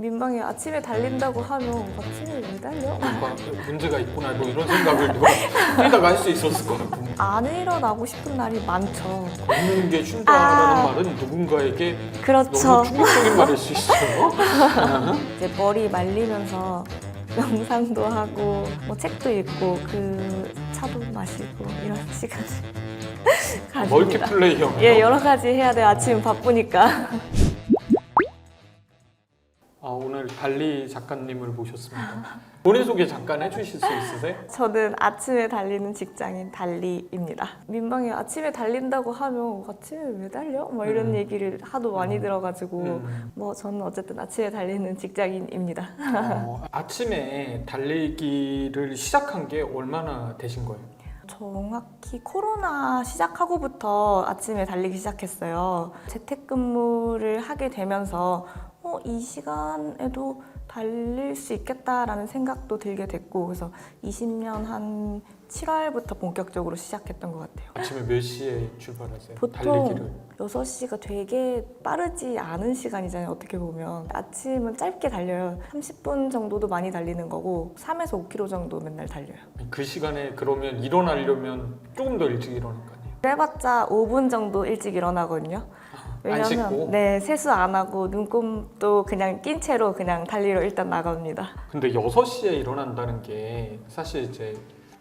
민방위 아침에 달린다고 하면 아침에 왜 달려? 뭔가 문제가 있구나 뭐 이런 생각을 누가 뛰다가 할 수 있었을 것 같고. 안 일어나고 싶은 날이 많죠. 걷는 게 쉰다라는 말은 누군가에게 그렇죠. 너무 충격적인 말일 수 있어요. 이제 머리 말리면서 명상도 하고 뭐 책도 읽고 그 차도 마시고 이런 시간을 가집니다. 멀티플레이형. 예, 여러 가지 해야 돼요. 아침 바쁘니까. 오늘 달리 작가님을 모셨습니다. 본인 소개 잠깐 해주실 수 있으세요? 저는 아침에 달리는 직장인 달리입니다. 민방위 아침에 달린다고 하면 아침에 왜 달려? 뭐 이런 얘기를 하도 많이 들어가지고 뭐 저는 어쨌든 아침에 달리는 직장인입니다. 아침에 달리기를 시작한 게 얼마나 되신 거예요? 정확히 코로나 시작하고부터 아침에 달리기 시작했어요. 재택근무를 하게 되면서 이 시간에도 달릴 수 있겠다라는 생각도 들게 됐고, 그래서 20년 한 7월부터 본격적으로 시작했던 것 같아요. 아침에 몇 시에 출발하세요? 보통 달리기를? 6시가 되게 빠르지 않은 시간이잖아요, 어떻게 보면. 아침은 짧게 달려요. 30분 정도도 많이 달리는 거고 3에서 5km 정도 맨날 달려요. 그 시간에 그러면 일어나려면 조금 더 일찍 일어날 거 아니에요? 그래봤자 5분 정도 일찍 일어나거든요. 안 씻고? 왜냐면 네, 세수 안 하고 눈곱도 그냥 낀 채로 그냥 달리러 일단 나갑니다. 근데 6시에 일어난다는 게 사실 이제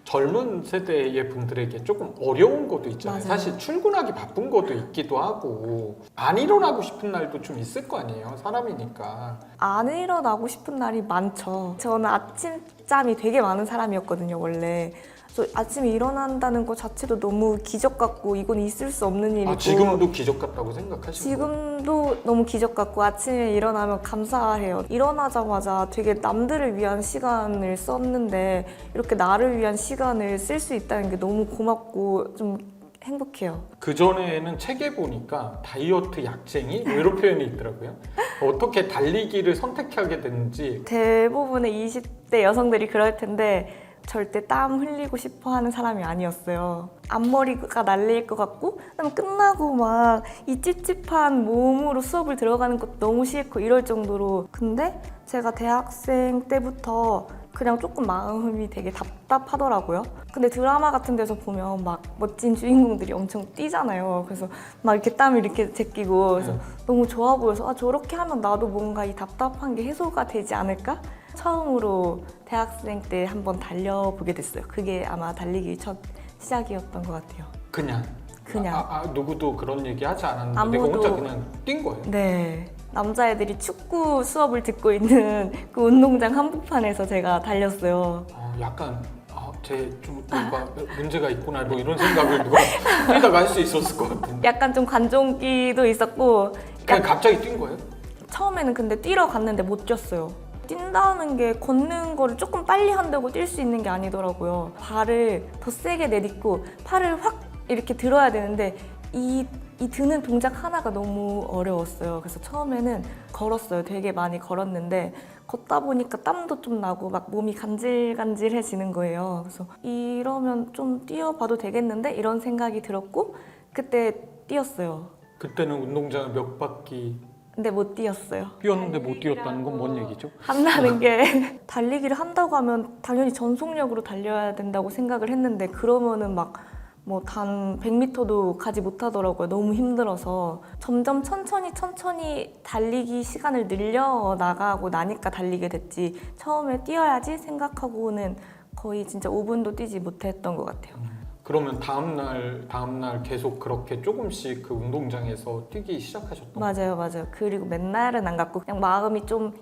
젊은 세대의 분들에게 조금 어려운 것도 있잖아요. 맞아요. 사실 출근하기 바쁜 것도 있기도 하고 안 일어나고 싶은 날도 좀 있을 거 아니에요. 사람이니까. 안 일어나고 싶은 날이 많죠. 저는 아침잠이 되게 많은 사람이었거든요, 원래. 그래서 아침에 일어난다는 것 자체도 너무 기적 같고 이건 있을 수 없는 일이고. 지금도 기적 같다고 생각하시는 거예요? 지금도 너무 기적 같고 아침에 일어나면 감사해요. 일어나자마자 되게 남들을 위한 시간을 썼는데 이렇게 나를 위한 시간을 쓸 수 있다는 게 너무 고맙고 좀 행복해요. 그전에는 책에 보니까 다이어트 약쟁이 뭐 이런 표현이 있더라고요. 어떻게 달리기를 선택하게 됐는지. 대부분의 20대 여성들이 그럴 텐데 절대 땀 흘리고 싶어 하는 사람이 아니었어요. 앞머리가 날릴 것 같고 그다음에 끝나고 막 이 찝찝한 몸으로 수업을 들어가는 것도 너무 싫고 이럴 정도로. 근데 제가 대학생 때부터 그냥 조금 마음이 되게 답답하더라고요. 근데 드라마 같은 데서 보면 막 멋진 주인공들이 엄청 뛰잖아요. 그래서 막 이렇게 땀을 이렇게 제끼고 그래서 너무 좋아 보여서 저렇게 하면 나도 뭔가 이 답답한 게 해소가 되지 않을까? 처음으로 대학생 때 한번 달려보게 됐어요. 그게 아마 달리기 첫 시작이었던 것 같아요. 그냥? 누구도 그런 얘기 하지 않았는데 내가 아무도. 혼자 그냥 뛴 거예요? 네. 남자애들이 축구 수업을 듣고 있는 그 운동장 한복판에서 제가 달렸어요. 약간 좀 뭔가 문제가 있구나 뭐 이런 생각을 누가 뛰다가 할 수 있었을 것 같은데. 약간 좀 관종기도 있었고 그냥 갑자기 뛴 거예요? 처음에는 근데 뛰러 갔는데 못 뛰었어요. 뛴다는 게 걷는 거를 조금 빨리 한다고 뛸 수 있는 게 아니더라고요. 발을 더 세게 내딛고 팔을 확 이렇게 들어야 되는데 이 드는 동작 하나가 너무 어려웠어요. 그래서 처음에는 걸었어요. 되게 많이 걸었는데 걷다 보니까 땀도 좀 나고 막 몸이 간질간질해지는 거예요. 그래서 이러면 좀 뛰어봐도 되겠는데 이런 생각이 들었고 그때 뛰었어요. 그때는 운동장을 몇 바퀴 근데 못 뛰었어요. 뛰었는데 못 뛰었다는 건 뭔 얘기죠? 한다는 게 달리기를 한다고 하면 당연히 전속력으로 달려야 된다고 생각을 했는데 그러면은 막 뭐 단 100m도 가지 못하더라고요. 너무 힘들어서 점점 천천히 달리기 시간을 늘려 나가고 나니까 달리게 됐지 처음에 뛰어야지 생각하고는 거의 진짜 5분도 뛰지 못했던 것 같아요. 그러면 다음날 계속 그렇게 조금씩 그 운동장에서 뛰기 시작하셨던 거예요? 맞아요. 그리고 맨날은 안 갔고 그냥 마음이 좀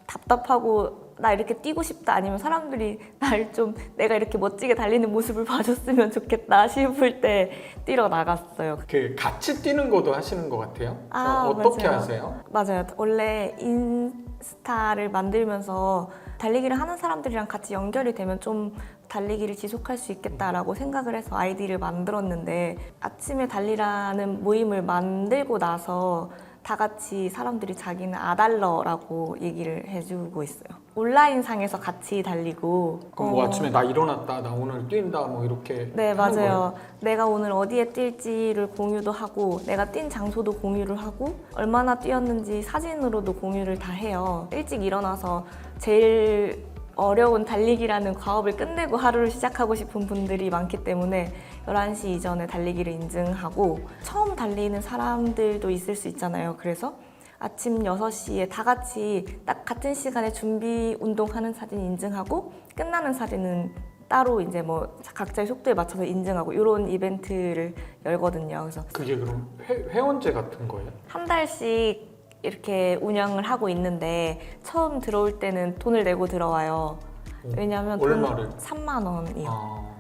답답하고 나 이렇게 뛰고 싶다 아니면 사람들이 날 좀 내가 이렇게 멋지게 달리는 모습을 봐줬으면 좋겠다 싶을 때 뛰러 나갔어요. 같이 뛰는 것도 하시는 것 같아요? 아, 어떻게 맞아요. 하세요? 맞아요. 원래 인스타를 만들면서 달리기를 하는 사람들이랑 같이 연결이 되면 좀 달리기를 지속할 수 있겠다라고 생각을 해서 아이디를 만들었는데 아침에 달리라는 모임을 만들고 나서 다 같이 사람들이 자기는 아달러라고 얘기를 해주고 있어요. 온라인상에서 같이 달리고. 그럼 뭐 아침에 나 일어났다, 나 오늘 뛴다, 뭐 이렇게 네, 하는 맞아요. 거예요? 내가 오늘 어디에 뛸지를 공유도 하고, 내가 뛴 장소도 공유를 하고, 얼마나 뛰었는지 사진으로도 공유를 다 해요. 일찍 일어나서 제일 어려운 달리기라는 과업을 끝내고 하루를 시작하고 싶은 분들이 많기 때문에 11시 이전에 달리기를 인증하고, 처음 달리는 사람들도 있을 수 있잖아요. 그래서 아침 6시에 다 같이 딱 같은 시간에 준비 운동하는 사진 인증하고, 끝나는 사진은 따로 이제 뭐 각자의 속도에 맞춰서 인증하고, 이런 이벤트를 열거든요. 그래서 그게 그럼 회원제 같은 거예요? 한 달씩 이렇게 운영을 하고 있는데, 처음 들어올 때는 돈을 내고 들어와요. 왜냐하면 얼마를? 3만 원이요. 아,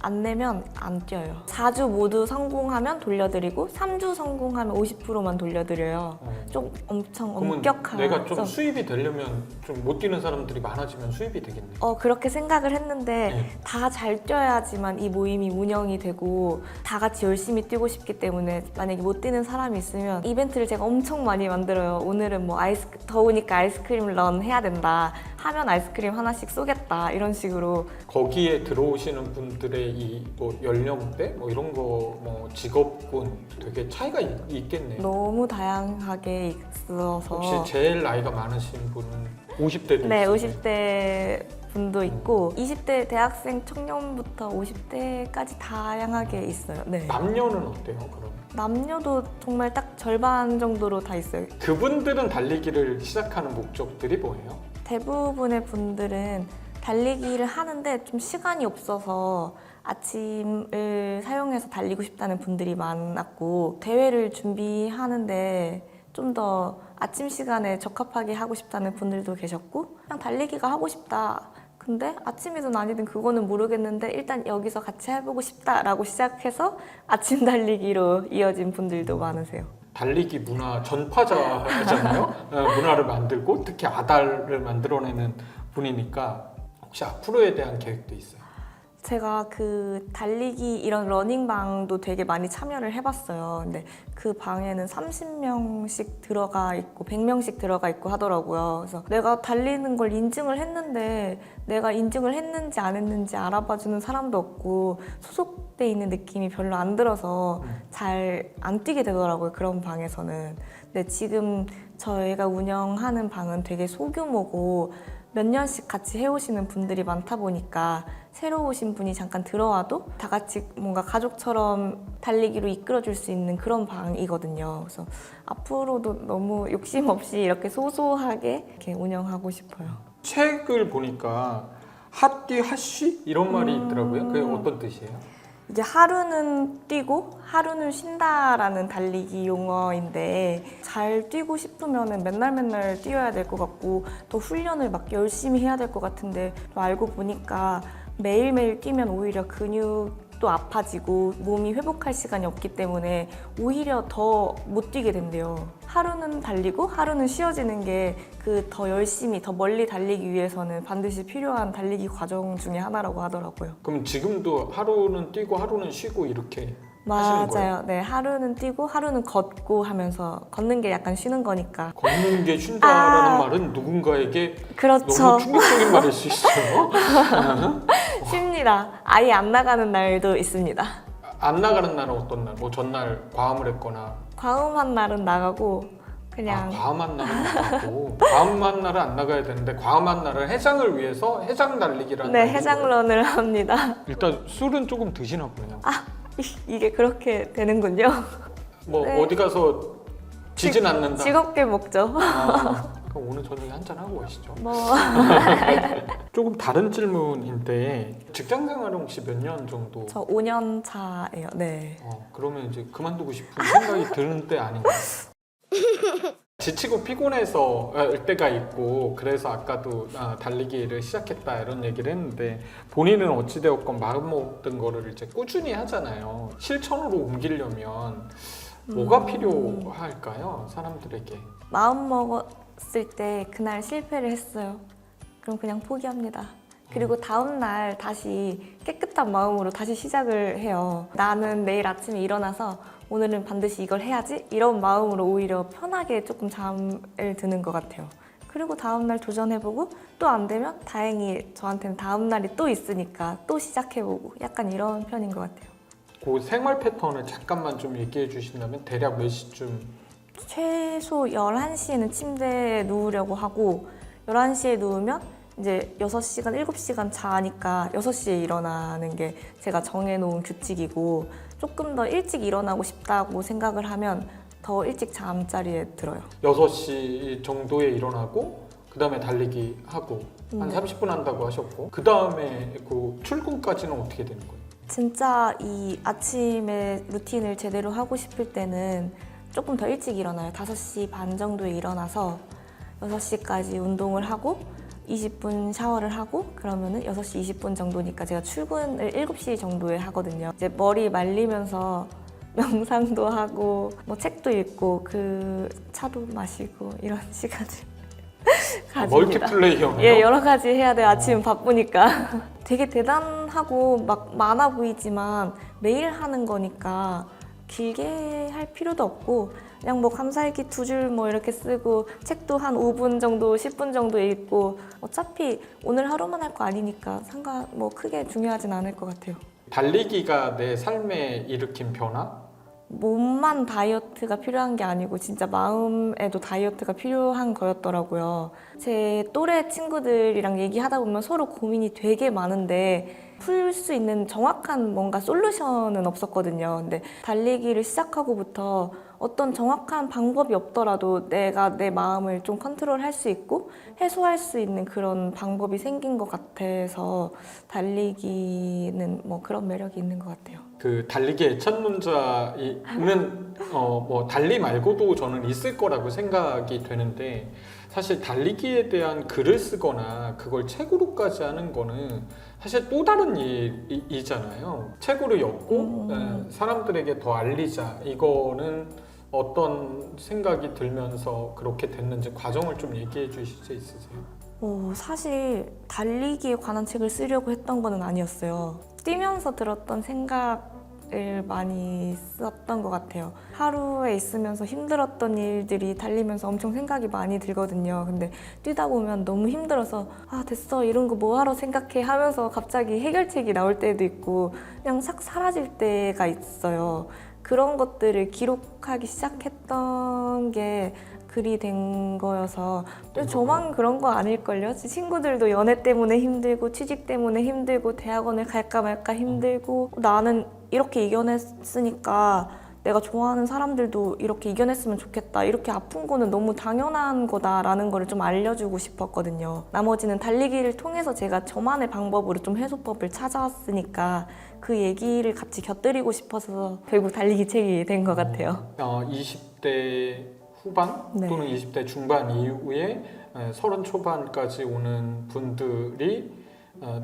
안 내면 안 뛰어요. 4주 모두 성공하면 돌려드리고 3주 성공하면 50%만 돌려드려요. 좀 엄청 그러면 엄격한. 내가 좀 수입이 되려면 좀 못 뛰는 사람들이 많아지면 수입이 되겠네. 그렇게 생각을 했는데 네. 다 잘 뛰어야지만 이 모임이 운영이 되고 다 같이 열심히 뛰고 싶기 때문에, 만약에 못 뛰는 사람이 있으면 이벤트를 제가 엄청 많이 만들어요. 오늘은 뭐 더우니까 아이스크림 런 해야 된다 하면 아이스크림 하나씩 쏘겠다, 이런 식으로. 거기에 들어오시는 분들의 이 뭐 연령대 뭐 이런 거 뭐 직업군 되게 차이가 있겠네요. 너무 다양하게 있어서. 혹시 제일 나이가 많으신 분은 50대도 네, 있어요? 50대 분도 있고 20대 대학생 청년부터 50대까지 다양하게 있어요. 네. 남녀는 어때요, 그럼? 남녀도 정말 딱 절반 정도로 다 있어요. 그분들은 달리기를 시작하는 목적들이 뭐예요? 대부분의 분들은 달리기를 하는데 좀 시간이 없어서 아침을 사용해서 달리고 싶다는 분들이 많았고, 대회를 준비하는데 좀 더 아침 시간에 적합하게 하고 싶다는 분들도 계셨고, 그냥 달리기가 하고 싶다. 근데 아침이든 아니든 그거는 모르겠는데 일단 여기서 같이 해보고 싶다라고 시작해서 아침 달리기로 이어진 분들도 많으세요. 달리기 문화 전파자잖아요. 문화를 만들고 특히 아달을 만들어내는 분이니까 혹시 앞으로에 대한 계획도 있어요? 제가 그 달리기 이런 러닝방도 되게 많이 참여를 해봤어요. 근데 그 방에는 30명씩 들어가 있고 100명씩 들어가 있고 하더라고요. 그래서 내가 달리는 걸 인증을 했는데 내가 인증을 했는지 안 했는지 알아봐주는 사람도 없고 소속돼 있는 느낌이 별로 안 들어서 잘 안 뛰게 되더라고요, 그런 방에서는. 근데 지금 저희가 운영하는 방은 되게 소규모고 몇 년씩 같이 해오시는 분들이 많다 보니까 새로 오신 분이 잠깐 들어와도 다 같이 뭔가 가족처럼 달리기로 이끌어줄 수 있는 그런 방이거든요. 그래서 앞으로도 너무 욕심 없이 이렇게 소소하게 이렇게 운영하고 싶어요. 책을 보니까 핫뛰 핫쉬 이런 말이 있더라고요. 그게 어떤 뜻이에요? 이게 하루는 뛰고 하루는 쉰다라는 달리기 용어인데, 잘 뛰고 싶으면 맨날 뛰어야 될 것 같고 또 훈련을 막 열심히 해야 될 것 같은데, 또 알고 보니까 매일매일 뛰면 오히려 근육도 아파지고 몸이 회복할 시간이 없기 때문에 오히려 더 못 뛰게 된대요. 하루는 달리고 하루는 쉬어지는 게 그 더 열심히 더 멀리 달리기 위해서는 반드시 필요한 달리기 과정 중에 하나라고 하더라고요. 그럼 지금도 하루는 뛰고 하루는 쉬고 이렇게 하시는 거예요? 맞아요. 네, 하루는 뛰고 하루는 걷고 하면서, 걷는 게 약간 쉬는 거니까. 걷는 게 쉰다라는 말은 누군가에게 그렇죠. 너무 충격적인 말일 수 있어요. 쉽니다. 아예 안 나가는 날도 있습니다. 안 나가는 날은 어떤 날? 뭐 전날 과음을 했거나. 과음한 날은 나가고 그냥 과음한 날은 나가고 과음한 날은 안 나가야 되는데 과음한 날은 해장을 위해서 해장 달리기라는 네, 거 있는 거예요? 해장런을 합니다. 일단 술은 조금 드시나 보네요. 이게 그렇게 되는군요. 뭐 네. 어디 가서 지진 않는다. 즐겁게 먹죠. 그럼 오늘 저녁에 한잔 하고 가시죠. 뭐 조금 다른 질문인데 직장 생활은 혹시 몇 년 정도? 저 5년 차예요. 네. 그러면 이제 그만두고 싶은 생각이 드는 때 아닌가요? 지치고 피곤해서 을 때가 있고, 그래서 아까도 달리기를 시작했다 이런 얘기를 했는데, 본인은 어찌되었건 마음먹던 거를 이제 꾸준히 하잖아요. 실천으로 옮기려면 뭐가 필요할까요? 사람들에게. 마음 먹었을 때 그날 실패를 했어요. 그럼 그냥 포기합니다. 그리고 다음 날 다시 깨끗한 마음으로 다시 시작을 해요. 나는 내일 아침에 일어나서 오늘은 반드시 이걸 해야지 이런 마음으로 오히려 편하게 조금 잠을 드는 것 같아요. 그리고 다음날 도전해보고 또 안 되면 다행히 저한테는 다음날이 또 있으니까 또 시작해보고 약간 이런 편인 것 같아요. 그 생활 패턴을 잠깐만 좀 얘기해 주신다면 대략 몇 시쯤? 최소 11시에는 침대에 누우려고 하고 11시에 누우면 이제 6시간, 7시간 자니까 6시에 일어나는 게 제가 정해놓은 규칙이고 조금 더 일찍 일어나고 싶다고 생각을 하면 더 일찍 잠자리에 들어요. 6시 정도에 일어나고 그 다음에 달리기 하고 한 30분 한다고 하셨고 그 다음에 그 출근까지는 어떻게 되는 거예요? 진짜 이 아침에 루틴을 제대로 하고 싶을 때는 조금 더 일찍 일어나요. 5시 반 정도에 일어나서 6시까지 운동을 하고 20분 샤워를 하고 그러면은 6시 20분 정도니까 제가 출근을 7시 정도에 하거든요. 이제 머리 말리면서 명상도 하고 뭐 책도 읽고 그 차도 마시고 이런 시간을 가집니다. 멀티플레이어네요. 예, 여러 가지 해야 돼요. 아침 바쁘니까. 되게 대단하고 막 많아 보이지만 매일 하는 거니까 길게 할 필요도 없고 그냥 뭐 감사일기 2줄 뭐 이렇게 쓰고 책도 한 5분 정도, 10분 정도 읽고 어차피 오늘 하루만 할 거 아니니까 상관 뭐 크게 중요하진 않을 것 같아요. 달리기가 내 삶에 일으킨 변화? 몸만 다이어트가 필요한 게 아니고 진짜 마음에도 다이어트가 필요한 거였더라고요. 제 또래 친구들이랑 얘기하다 보면 서로 고민이 되게 많은데 풀 수 있는 정확한 뭔가 솔루션은 없었거든요. 근데 달리기를 시작하고부터 어떤 정확한 방법이 없더라도 내가 내 마음을 좀 컨트롤할 수 있고 해소할 수 있는 그런 방법이 생긴 것 같아서 달리기는 뭐 그런 매력이 있는 것 같아요. 그 달리기의 첫문자는 뭐 달리 말고도 저는 있을 거라고 생각이 되는데 사실 달리기에 대한 글을 쓰거나 그걸 책으로까지 하는 거는 사실 또 다른 일이잖아요. 책으로 엮고 사람들에게 더 알리자 이거는 어떤 생각이 들면서 그렇게 됐는지 과정을 좀 얘기해 주실 수 있으세요? 사실 달리기에 관한 책을 쓰려고 했던 거는 아니었어요. 뛰면서 들었던 생각을 많이 썼던 것 같아요. 하루에 있으면서 힘들었던 일들이 달리면서 엄청 생각이 많이 들거든요. 근데 뛰다 보면 너무 힘들어서 아 됐어 이런 거 뭐하러 생각해 하면서 갑자기 해결책이 나올 때도 있고 그냥 싹 사라질 때가 있어요. 그런 것들을 기록하기 시작했던 게 글이 된 거여서 저만 그런 거 아닐걸요? 친구들도 연애 때문에 힘들고 취직 때문에 힘들고 대학원을 갈까 말까 힘들고 나는 이렇게 이겨냈으니까 내가 좋아하는 사람들도 이렇게 이겨냈으면 좋겠다. 이렇게 아픈 거는 너무 당연한 거다라는 거를 좀 알려주고 싶었거든요. 나머지는 달리기를 통해서 제가 저만의 방법으로 좀 해소법을 찾아왔으니까 그 얘기를 같이 곁들이고 싶어서 결국 달리기 책이 된 것 같아요. 20대 후반 네. 또는 20대 중반 이후에 30 초반까지 오는 분들이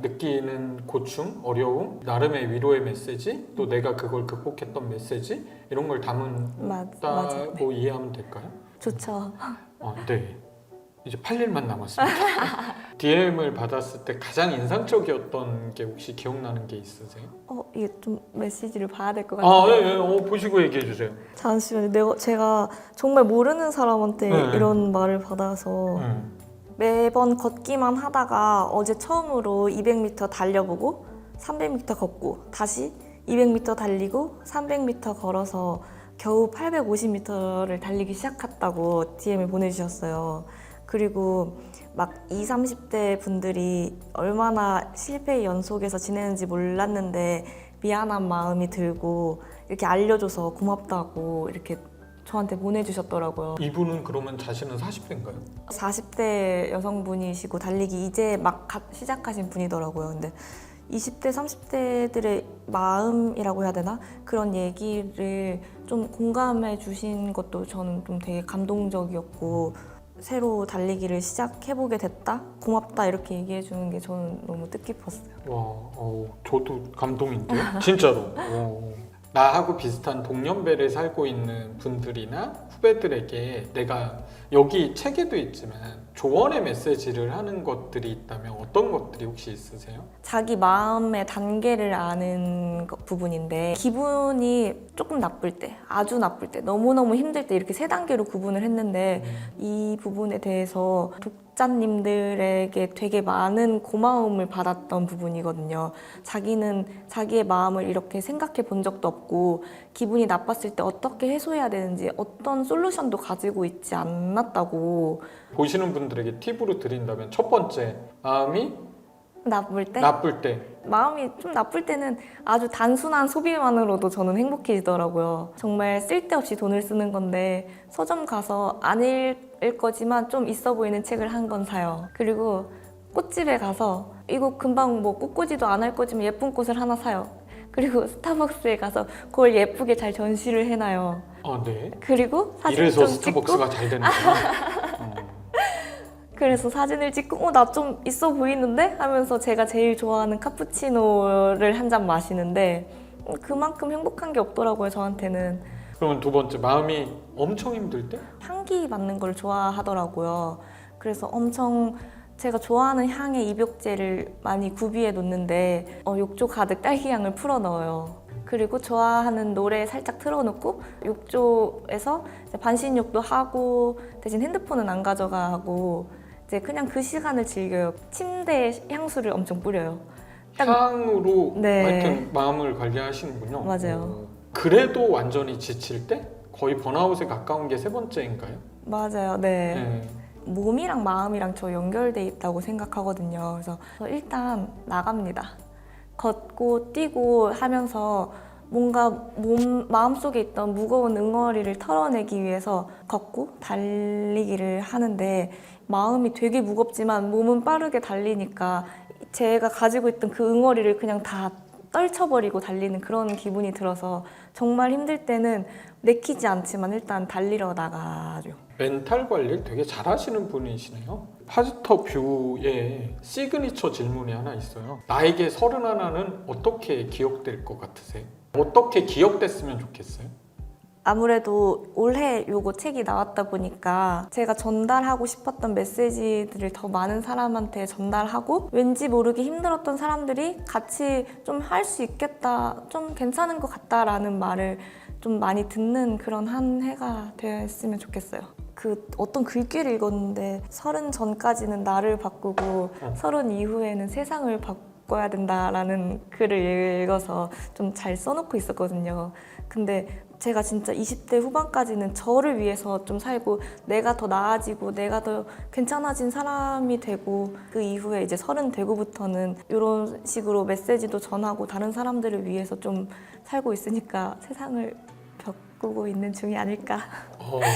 느끼는 고충, 어려움, 나름의 위로의 메시지, 또 내가 그걸 극복했던 메시지 이런 걸 담은다고 이해하면 될까요? 좋죠. 네. 이제 8일만 남았습니다. DM을 받았을 때 가장 인상적이었던 게 혹시 기억나는 게 있으세요? 이게 좀 메시지를 봐야 될 것 같아요. 네. 보시고 얘기해 주세요. 잠시만요. 제가 정말 모르는 사람한테 네. 이런 말을 받아서 매번 걷기만 하다가 어제 처음으로 200m 달려보고 300m 걷고 다시 200m 달리고 300m 걸어서 겨우 850m를 달리기 시작했다고 DM을 보내주셨어요. 그리고 막 20, 30대 분들이 얼마나 실패의 연속에서 지내는지 몰랐는데 미안한 마음이 들고 이렇게 알려줘서 고맙다고 이렇게 저한테 보내주셨더라고요. 이분은 그러면 자신은 40대인가요? 40대 여성분이시고 달리기 이제 막 시작하신 분이더라고요. 근데 20대, 30대들의 마음이라고 해야 되나? 그런 얘기를 좀 공감해 주신 것도 저는 좀 되게 감동적이었고 새로 달리기를 시작해보게 됐다? 고맙다 이렇게 얘기해 주는 게 저는 너무 뜻깊었어요. 와, 저도 감동인데요? 진짜로. 나하고 비슷한 동년배를 살고 있는 분들이나 후배들에게 내가 여기 책에도 있지만 조언의 메시지를 하는 것들이 있다면 어떤 것들이 혹시 있으세요? 자기 마음의 단계를 아는 부분인데 기분이 조금 나쁠 때, 아주 나쁠 때, 너무너무 힘들 때 이렇게 세 단계로 구분을 했는데 이 부분에 대해서 독자님들에게 되게 많은 고마움을 받았던 부분이거든요. 자기는 자기의 마음을 이렇게 생각해 본 적도 없고 기분이 나빴을 때 어떻게 해소해야 되는지 어떤 솔루션도 가지고 있지 않았다고. 보시는 분들에게 팁으로 드린다면 첫 번째, 마음이 나쁠 때? 나쁠 때 마음이 좀 나쁠 때는 아주 단순한 소비만으로도 저는 행복해지더라고요. 정말 쓸데없이 돈을 쓰는 건데 서점 가서 안 읽을 거지만 좀 있어 보이는 책을 한 권 사요. 그리고 꽃집에 가서 이거 금방 뭐 꽃꽂이도 안 할 거지만 예쁜 꽃을 하나 사요. 그리고 스타벅스에 가서 그걸 예쁘게 잘 전시를 해놔요. 네. 그리고 사진 이래서 좀 찍고 스타벅스가 잘 되는구나. 그래서 사진을 찍고 나 좀 있어 보이는데? 하면서 제가 제일 좋아하는 카푸치노를 한 잔 마시는데 그만큼 행복한 게 없더라고요, 저한테는. 그러면 두 번째, 마음이 엄청 힘들 때? 향기 맡는 걸 좋아하더라고요. 그래서 엄청 제가 좋아하는 향의 입욕제를 많이 구비해 놓는데 욕조 가득 딸기향을 풀어 넣어요. 그리고 좋아하는 노래 살짝 틀어놓고 욕조에서 이제 반신욕도 하고 대신 핸드폰은 안 가져가고 이제 그냥 그 시간을 즐겨요. 침대에 향수를 엄청 뿌려요. 향으로 네. 하여튼 마음을 관리하시는군요. 맞아요. 그래도 완전히 지칠 때? 거의 번아웃에 가까운 게 세 번째인가요? 맞아요. 네. 몸이랑 마음이랑 저 연결돼 있다고 생각하거든요. 그래서 일단 나갑니다. 걷고 뛰고 하면서 뭔가 마음속에 있던 무거운 응어리를 털어내기 위해서 걷고 달리기를 하는데 마음이 되게 무겁지만 몸은 빠르게 달리니까 제가 가지고 있던 그 응어리를 그냥 다 떨쳐버리고 달리는 그런 기분이 들어서 정말 힘들 때는 내키지 않지만 일단 달리러 나가죠. 멘탈 관리를 되게 잘하시는 분이시네요. 파스터 뷰에 시그니처 질문이 하나 있어요. 나에게 31는 어떻게 기억될 것 같으세요? 어떻게 기억됐으면 좋겠어요? 아무래도 올해 요거 책이 나왔다 보니까 제가 전달하고 싶었던 메시지들을 더 많은 사람한테 전달하고 왠지 모르게 힘들었던 사람들이 같이 좀 할 수 있겠다, 좀 괜찮은 것 같다라는 말을 좀 많이 듣는 그런 한 해가 되었으면 좋겠어요. 그 어떤 글귀를 읽었는데 30 전까지는 나를 바꾸고 30 이후에는 세상을 바꿔야 된다라는 글을 읽어서 좀 잘 써놓고 있었거든요. 근데 제가 진짜 20대 후반까지는 저를 위해서 좀 살고 내가 더 나아지고 내가 더 괜찮아진 사람이 되고 그 이후에 이제 30 되고부터는 이런 식으로 메시지도 전하고 다른 사람들을 위해서 좀 살고 있으니까 세상을 바꾸고 있는 중이 아닐까.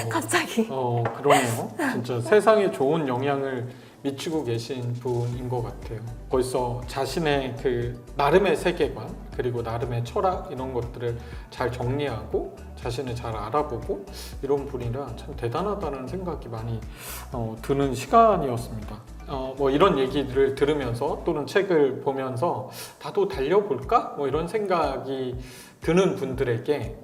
갑자기. 그러네요. 진짜 세상에 좋은 영향을 미치고 계신 분인 것 같아요. 벌써 자신의 그 나름의 세계관 그리고 나름의 철학 이런 것들을 잘 정리하고 자신을 잘 알아보고 이런 분이라 참 대단하다는 생각이 많이 드는 시간이었습니다. 뭐 이런 얘기들을 들으면서 또는 책을 보면서 나도 달려볼까? 뭐 이런 생각이 드는 분들에게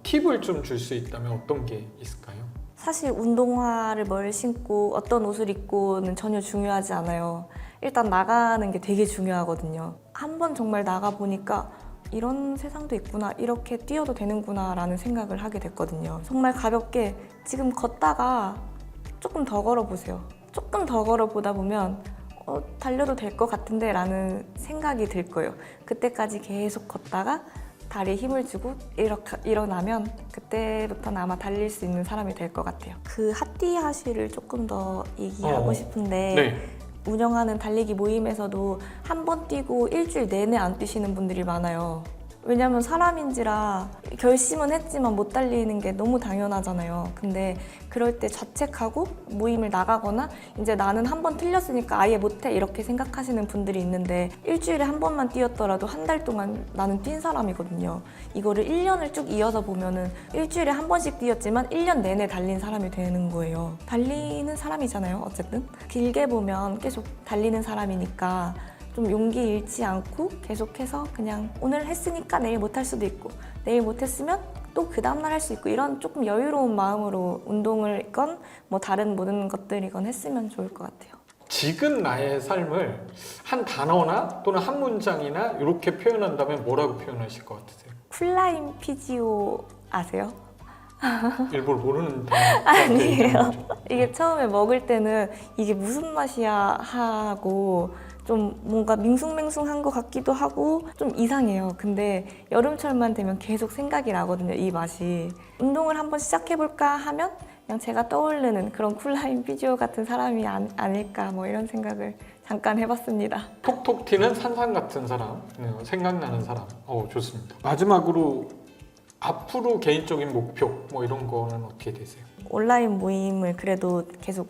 팁을 좀 줄 수 있다면 어떤 게 있을까요? 사실 운동화를 뭘 신고 어떤 옷을 입고는 전혀 중요하지 않아요. 일단 나가는 게 되게 중요하거든요. 한번 정말 나가보니까 이런 세상도 있구나, 이렇게 뛰어도 되는구나 라는 생각을 하게 됐거든요. 정말 가볍게 지금 걷다가 조금 더 걸어보세요. 조금 더 걸어보다 보면 달려도 될 것 같은데 라는 생각이 들 거예요. 그때까지 계속 걷다가 다리에 힘을 주고 일어나면 그때부터는 아마 달릴 수 있는 사람이 될 것 같아요. 그 핫띠하시를 조금 더 얘기하고 싶은데 네. 운영하는 달리기 모임에서도 한 번 뛰고 일주일 내내 안 뛰시는 분들이 많아요. 왜냐면 사람인지라 결심은 했지만 못 달리는 게 너무 당연하잖아요. 근데 그럴 때 자책하고 모임을 나가거나 이제 나는 한 번 틀렸으니까 아예 못해 이렇게 생각하시는 분들이 있는데 일주일에 한 번만 뛰었더라도 한 달 동안 나는 뛴 사람이거든요. 이거를 1년을 쭉 이어서 보면은 일주일에 한 번씩 뛰었지만 1년 내내 달린 사람이 되는 거예요. 달리는 사람이잖아요, 어쨌든. 길게 보면 계속 달리는 사람이니까 좀 용기 잃지 않고 계속해서 그냥 오늘 했으니까 내일 못할 수도 있고 내일 못했으면 또 그 다음날 할 수 있고 이런 조금 여유로운 마음으로 운동을건 뭐 다른 모든 것들이건 했으면 좋을 것 같아요. 지금 나의 삶을 한 단어나 또는 한 문장이나 이렇게 표현한다면 뭐라고 표현하실 것 같으세요? 쿨라인 피지오 아세요? 일부러 모르는 단어 아니에요. 이게 처음에 먹을 때는 이게 무슨 맛이야 하고 좀 뭔가 밍숭맹숭한 것 같기도 하고 좀 이상해요. 근데 여름철만 되면 계속 생각이 나거든요, 이 맛이. 운동을 한번 시작해볼까 하면 그냥 제가 떠오르는 그런 쿨라인 피지오 같은 사람이 아닐까 뭐 이런 생각을 잠깐 해봤습니다. 톡톡 튀는 산삼 같은 사람, 생각나는 사람. 좋습니다. 마지막으로 앞으로 개인적인 목표 뭐 이런 거는 어떻게 되세요? 온라인 모임을 그래도 계속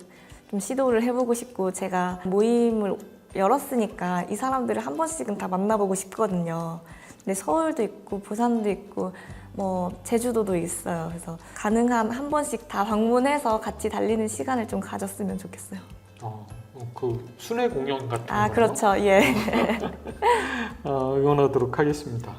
좀 시도를 해보고 싶고 제가 모임을 열었으니까 이 사람들을 한 번씩은 다 만나보고 싶거든요. 근데 서울도 있고 부산도 있고 뭐 제주도도 있어요. 그래서 가능한 한 번씩 다 방문해서 같이 달리는 시간을 좀 가졌으면 좋겠어요. 그 순회 공연 같은 아, 거요? 그렇죠. 예. 응원하도록 하겠습니다.